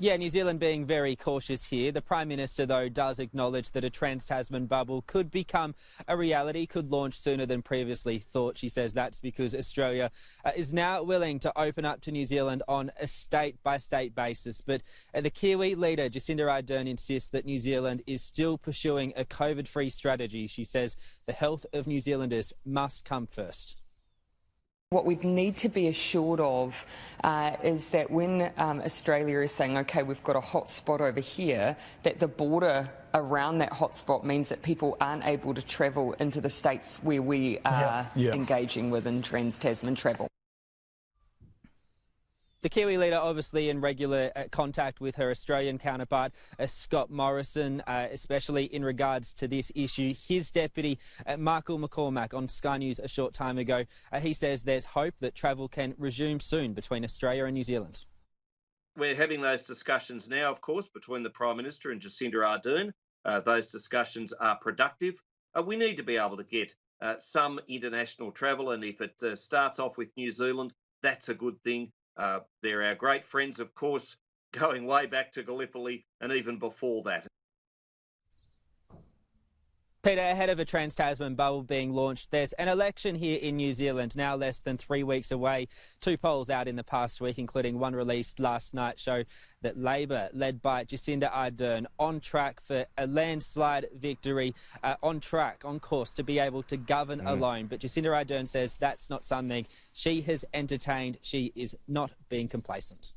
Yeah, New Zealand being very cautious here. The Prime Minister, though, does acknowledge that a trans-Tasman bubble could become a reality, could launch sooner than previously thought. She says that's because Australia is now willing to open up to New Zealand on a state-by-state basis. But the Kiwi leader, Jacinda Ardern, insists that New Zealand is still pursuing a COVID-free strategy. She says the health of New Zealanders must come first. What we need to be assured of is that when Australia is saying, OK, we've got a hot spot over here, that the border around that hot spot means that people aren't able to travel into the states where we are engaging with in trans-Tasman travel. The Kiwi leader obviously in regular contact with her Australian counterpart, Scott Morrison, especially in regards to this issue. His deputy, McCormack, on Sky News a short time ago, he says there's hope that travel can resume soon between Australia and New Zealand. We're having those discussions now, of course, between the Prime Minister and Jacinda Ardern. Those discussions are productive. We need to be able to get some international travel, and if it starts off with New Zealand, that's a good thing. They're our great friends, of course, going way back to Gallipoli and even before that. Peter, ahead of a trans-Tasman bubble being launched, there's an election here in New Zealand, now less than 3 weeks away. 2 polls out in the past week, including one released last night, show that Labor, led by Jacinda Ardern, on track for a landslide victory, on course to be able to govern alone. But Jacinda Ardern says that's not something she has entertained. She is not being complacent.